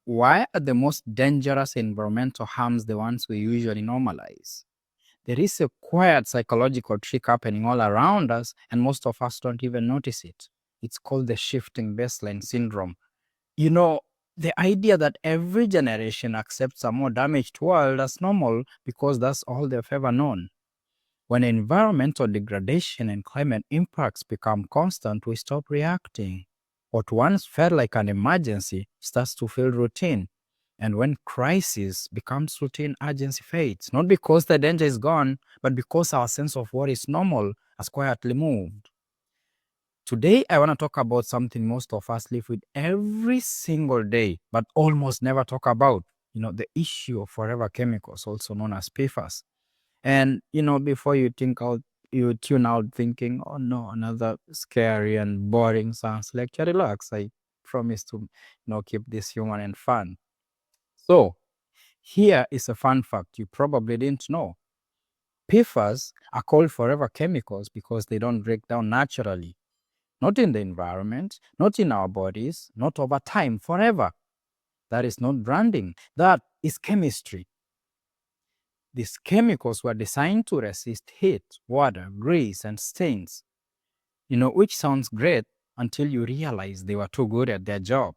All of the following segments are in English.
why are the most dangerous environmental harms the ones we usually normalize? There is a quiet psychological trick happening all around us, and most of us don't even notice it. It's called the shifting baseline syndrome. You know, the idea that every generation accepts a more damaged world as normal because that's all they've ever known. When environmental degradation and climate impacts become constant, we stop reacting. What once felt like an emergency starts to feel routine. And when crisis becomes routine, urgency fades. Not because the danger is gone, but because our sense of what is normal has quietly moved. Today, I want to talk about something most of us live with every single day, but almost never talk about. The issue of forever chemicals, also known as PFAS. And before you tune out thinking, oh no, another scary and boring sounds lecture, relax. I promise to keep this human and fun. So here is a fun fact you probably didn't know. PFAS are called forever chemicals because they don't break down naturally. Not in the environment, not in our bodies, not over time, forever. That is not branding. That is chemistry. These chemicals were designed to resist heat, water, grease, and stains, which sounds great until you realize they were too good at their job.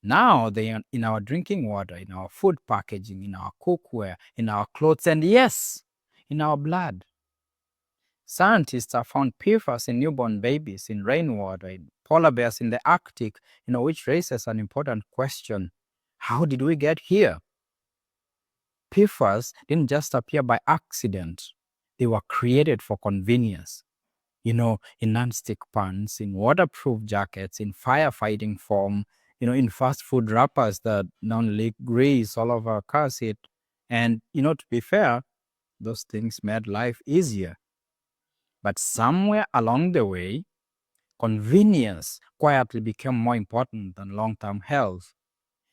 Now they are in our drinking water, in our food packaging, in our cookware, in our clothes, and yes, in our blood. Scientists have found PFAS in newborn babies, in rainwater, in polar bears in the Arctic, which raises an important question. How did we get here? PFAS didn't just appear by accident. They were created for convenience. In non-stick pans, in waterproof jackets, in firefighting foam, in fast food wrappers that don't leak grease all over our car seat. And, to be fair, those things made life easier. But somewhere along the way, convenience quietly became more important than long-term health.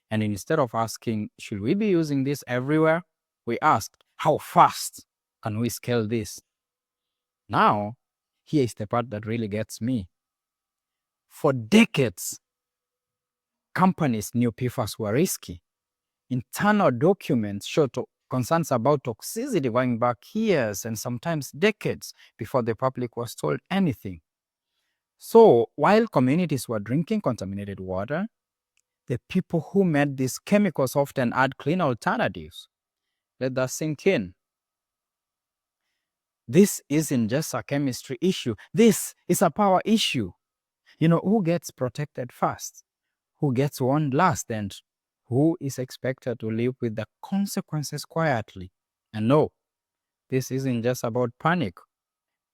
And instead of asking, should we be using this everywhere? We asked, how fast can we scale this? Now, here is the part that really gets me. For decades, companies knew PFAS were risky. Internal documents showed concerns about toxicity going back years and sometimes decades before the public was told anything. So, while communities were drinking contaminated water, the people who made these chemicals often had clean alternatives. Let that sink in. This isn't just a chemistry issue. This is a power issue. Who gets protected first? Who gets warned last? And who is expected to live with the consequences quietly? And no, this isn't just about panic.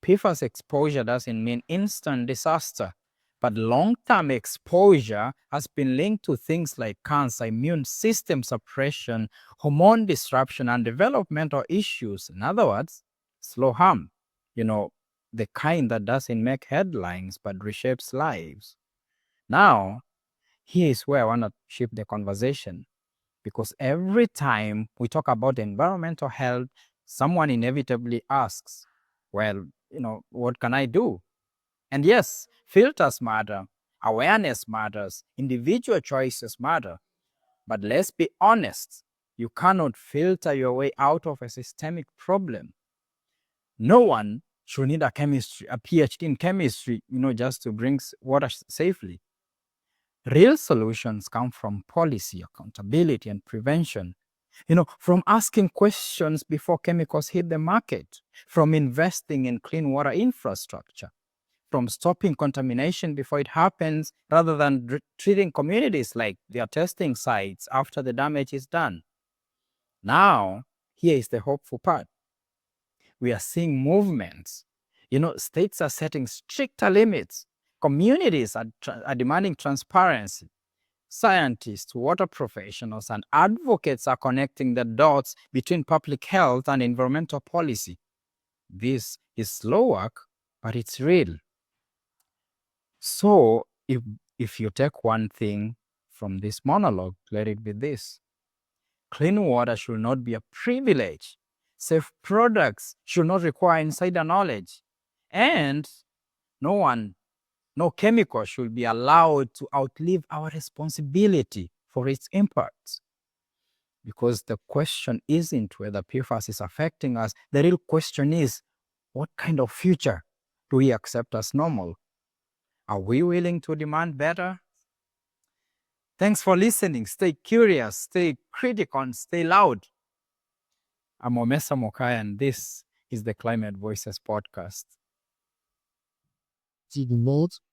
PFAS exposure doesn't mean instant disaster, but long-term exposure has been linked to things like cancer, immune system suppression, hormone disruption, and developmental issues. In other words, slow harm, the kind that doesn't make headlines but reshapes lives. Now, here is where I want to shift the conversation, because every time we talk about environmental health, someone inevitably asks, well, what can I do? And yes, filters matter, awareness matters, individual choices matter. But let's be honest, you cannot filter your way out of a systemic problem. No one should need a PhD in chemistry, just to drink water safely. Real solutions come from policy, accountability, and prevention. From asking questions before chemicals hit the market, from investing in clean water infrastructure, from stopping contamination before it happens rather than treating communities like their testing sites after the damage is done. Now, here is the hopeful part. We are seeing movements. States are setting stricter limits. Communities are demanding transparency. Scientists, water professionals, and advocates are connecting the dots between public health and environmental policy. This is slow work, but it's real. So, if you take one thing from this monologue, let it be this. Clean water should not be a privilege. Safe products should not require insider knowledge. And no chemical should be allowed to outlive our responsibility for its impacts. Because the question isn't whether PFAS is affecting us. The real question is, what kind of future do we accept as normal? Are we willing to demand better? Thanks for listening. Stay curious, stay critical, and stay loud. I'm Omesa Mokai, and this is the Climate Voices podcast.